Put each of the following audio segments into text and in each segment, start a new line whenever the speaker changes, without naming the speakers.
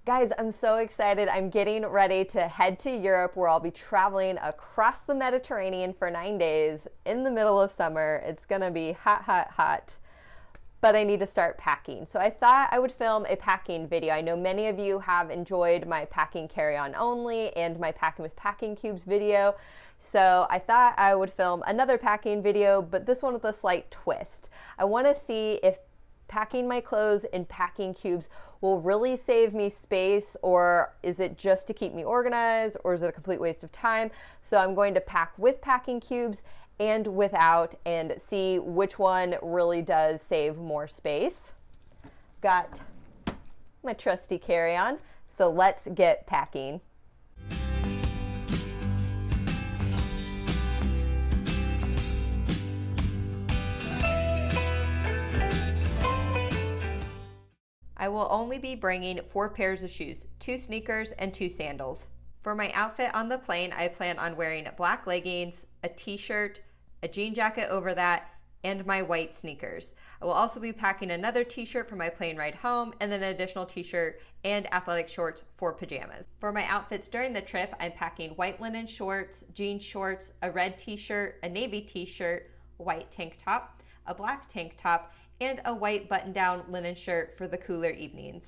Guys, I'm so excited. I'm getting ready to head to Europe where I'll be traveling across the Mediterranean for 9 days in the middle of summer. It's gonna be hot, hot, hot, but I need to start packing. So I thought I would film a packing video. I know many of you have enjoyed my packing carry-on only and my packing with packing cubes video. So I thought I would film another packing video, but this one with a slight twist. I wanna see if packing my clothes in packing cubes will really save me space, or is it just to keep me organized, or is it a complete waste of time? So I'm going to pack with packing cubes and without and see which one really does save more space. Got my trusty carry-on, so let's get packing. I will only be bringing 4 pairs of shoes, 2 sneakers and 2 sandals. For my outfit on the plane, I plan on wearing black leggings, a t-shirt, a jean jacket over that, and my white sneakers. I will also be packing another t-shirt for my plane ride home, and then an additional t-shirt and athletic shorts for pajamas. For my outfits during the trip, I'm packing white linen shorts, jean shorts, a red t-shirt, a navy t-shirt, a white tank top, a black tank top, and a white button-down linen shirt for the cooler evenings.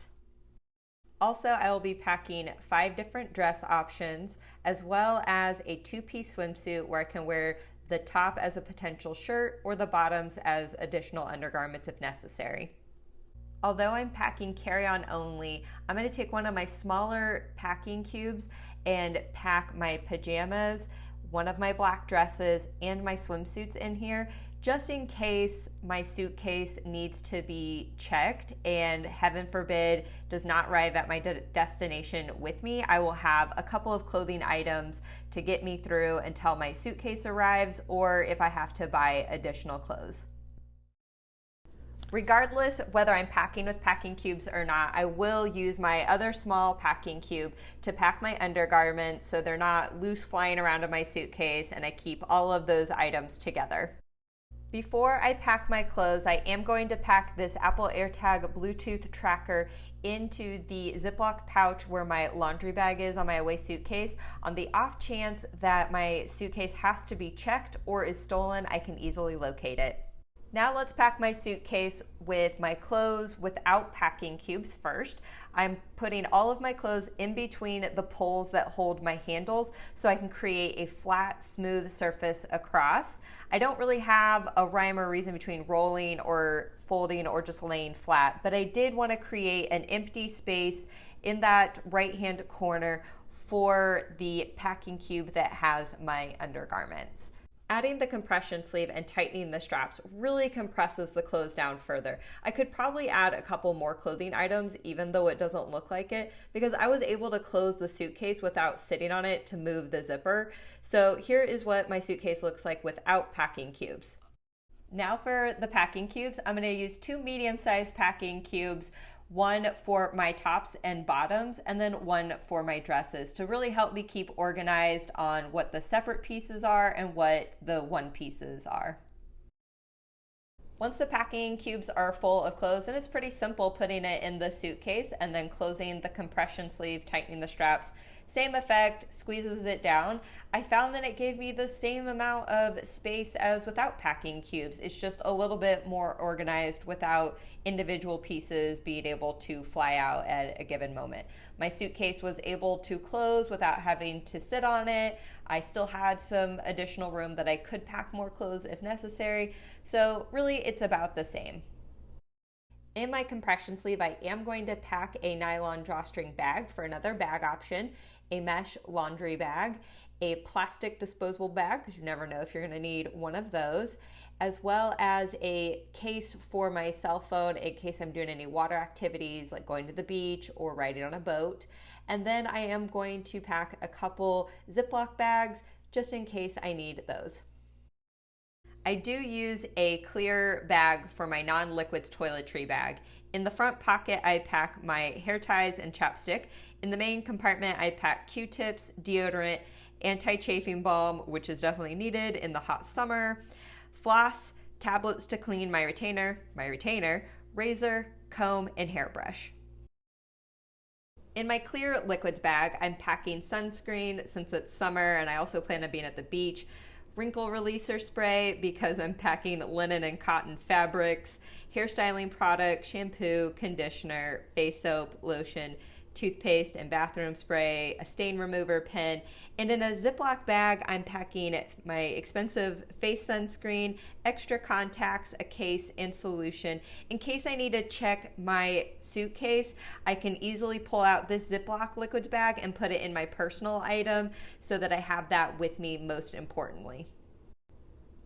Also, I will be packing 5 different dress options, as well as a 2-piece swimsuit where I can wear the top as a potential shirt or the bottoms as additional undergarments if necessary. Although I'm packing carry-on only, I'm going to take one of my smaller packing cubes and pack my pajamas, one of my black dresses, and my swimsuits in here, just in case my suitcase needs to be checked and heaven forbid does not arrive at my destination with me. I will have a couple of clothing items to get me through until my suitcase arrives, or if I have to buy additional clothes. Regardless whether I'm packing with packing cubes or not, I will use my other small packing cube to pack my undergarments so they're not loose flying around in my suitcase and I keep all of those items together. Before I pack my clothes, I am going to pack this Apple AirTag Bluetooth tracker into the Ziploc pouch where my laundry bag is on my away suitcase. On the off chance that my suitcase has to be checked or is stolen, I can easily locate it. Now let's pack my suitcase with my clothes without packing cubes first. I'm putting all of my clothes in between the poles that hold my handles so I can create a flat, smooth surface across. I don't really have a rhyme or reason between rolling or folding or just laying flat, but I did want to create an empty space in that right-hand corner for the packing cube that has my undergarments. Adding the compression sleeve and tightening the straps really compresses the clothes down further. I could probably add a couple more clothing items even though it doesn't look like it, because I was able to close the suitcase without sitting on it to move the zipper. So here is what my suitcase looks like without packing cubes. Now for the packing cubes, I'm going to use 2 medium-sized packing cubes, one for my tops and bottoms, and then one for my dresses to really help me keep organized on what the separate pieces are and what the one pieces are. Once the packing cubes are full of clothes, and it's pretty simple putting it in the suitcase and then closing the compression sleeve, tightening the straps, same effect, squeezes it down. I found that it gave me the same amount of space as without packing cubes. It's just a little bit more organized without individual pieces being able to fly out at a given moment. My suitcase was able to close without having to sit on it. I still had some additional room that I could pack more clothes if necessary. So really it's about the same. In my compression sleeve, I am going to pack a nylon drawstring bag for another bag option, a mesh laundry bag, a plastic disposable bag, because you never know if you're going to need one of those, as well as a case for my cell phone in case I'm doing any water activities like going to the beach or riding on a boat. And then I am going to pack a couple Ziploc bags just in case I need those. I do use a clear bag for my non-liquids toiletry bag. In the front pocket, I pack my hair ties and chapstick. In the main compartment, I pack Q-tips, deodorant, anti-chafing balm, which is definitely needed in the hot summer, floss, tablets to clean my retainer, razor, comb, and hairbrush. In my clear liquids bag, I'm packing sunscreen since it's summer and I also plan on being at the beach, wrinkle releaser spray because I'm packing linen and cotton fabrics, hairstyling products, shampoo, conditioner, face soap, lotion, toothpaste and bathroom spray, a stain remover pen, and in a Ziploc bag, I'm packing my expensive face sunscreen, extra contacts, a case, and solution. In case I need to check my suitcase, I can easily pull out this Ziploc liquids bag and put it in my personal item so that I have that with me most importantly.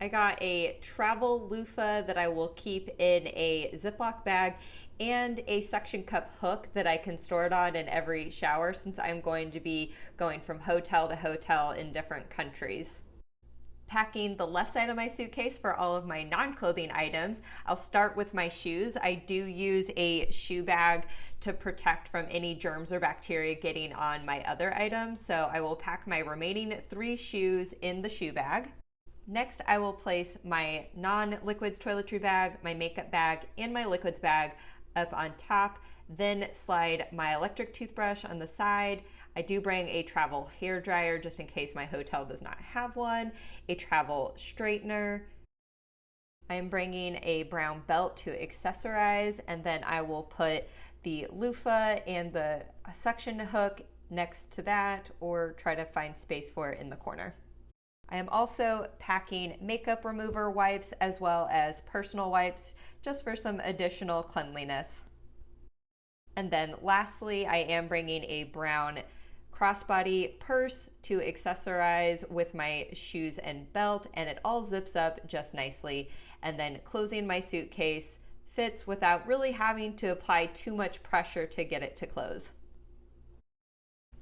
I got a travel loofah that I will keep in a Ziploc bag and a suction cup hook that I can store it on in every shower since I'm going to be going from hotel to hotel in different countries. Packing the left side of my suitcase for all of my non-clothing items, I'll start with my shoes. I do use a shoe bag to protect from any germs or bacteria getting on my other items, so I will pack my remaining 3 shoes in the shoe bag. Next, I will place my non-liquids toiletry bag, my makeup bag, and my liquids bag up on top, then slide my electric toothbrush on the side. I do bring a travel hair dryer just in case my hotel does not have one, a travel straightener. I am bringing a brown belt to accessorize, and then I will put the loofah and the suction hook next to that or try to find space for it in the corner. I am also packing makeup remover wipes as well as personal wipes just for some additional cleanliness. And then lastly, I am bringing a brown crossbody purse to accessorize with my shoes and belt, and it all zips up just nicely. And then closing my suitcase fits without really having to apply too much pressure to get it to close.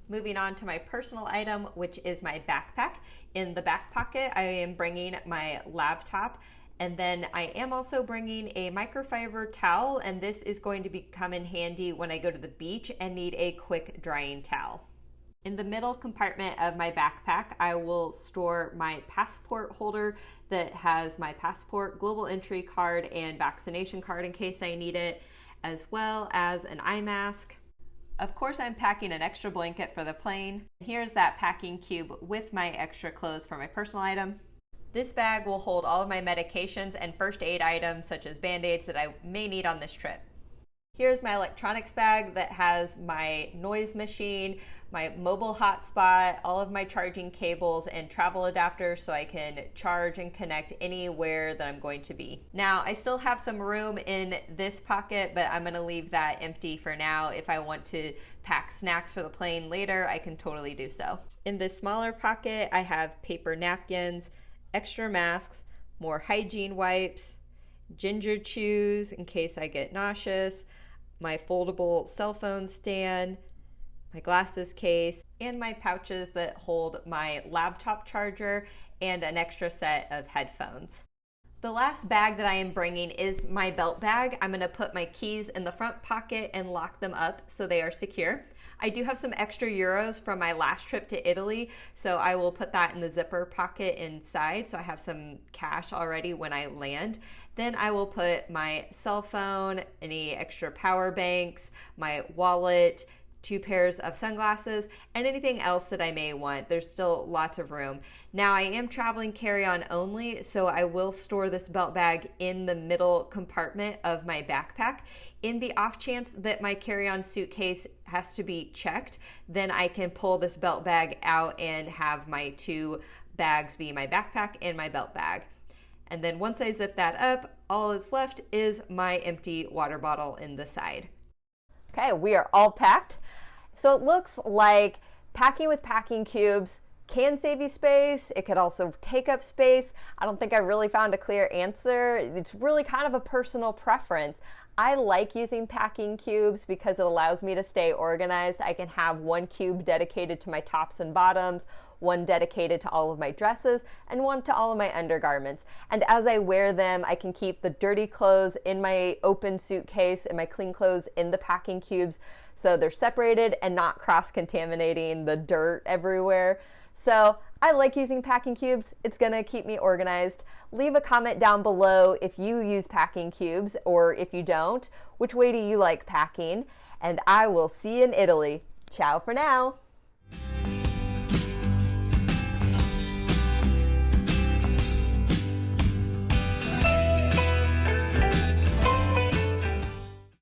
Moving on to my personal item, which is my backpack. In the back pocket, I am bringing my laptop, and then I am also bringing a microfiber towel, and this is going to come in handy when I go to the beach and need a quick drying towel. In the middle compartment of my backpack, I will store my passport holder that has my passport, global entry card, and vaccination card in case I need it, as well as an eye mask. Of course, I'm packing an extra blanket for the plane. Here's that packing cube with my extra clothes for my personal item. This bag will hold all of my medications and first aid items such as Band-Aids that I may need on this trip. Here's my electronics bag that has my noise machine, my mobile hotspot, all of my charging cables, and travel adapters so I can charge and connect anywhere that I'm going to be. Now, I still have some room in this pocket, but I'm going to leave that empty for now. If I want to pack snacks for the plane later, I can totally do so. In this smaller pocket, I have paper napkins, extra masks, more hygiene wipes, ginger chews in case I get nauseous, my foldable cell phone stand, my glasses case, and my pouches that hold my laptop charger and an extra set of headphones. The last bag that I am bringing is my belt bag. I'm going to put my keys in the front pocket and lock them up so they are secure. I do have some extra euros from my last trip to Italy, so I will put that in the zipper pocket inside so I have some cash already when I land. Then I will put my cell phone, any extra power banks, my wallet, 2 pairs of sunglasses, and anything else that I may want. There's still lots of room. Now I am traveling carry-on only, so I will store this belt bag in the middle compartment of my backpack. In the off chance that my carry-on suitcase has to be checked, then I can pull this belt bag out and have my 2 bags be my backpack and my belt bag. And then once I zip that up, all that's left is my empty water bottle in the side. Okay, we are all packed. So it looks like packing with packing cubes can save you space. It could also take up space. I don't think I really found a clear answer. It's really kind of a personal preference. I like using packing cubes because it allows me to stay organized. I can have 1 cube dedicated to my tops and bottoms, 1 dedicated to all of my dresses, and 1 to all of my undergarments. And as I wear them, I can keep the dirty clothes in my open suitcase and my clean clothes in the packing cubes so they're separated and not cross-contaminating the dirt everywhere. So I like using packing cubes. It's gonna keep me organized. Leave a comment down below if you use packing cubes or if you don't. Which way do you like packing? And I will see you in Italy. Ciao for now.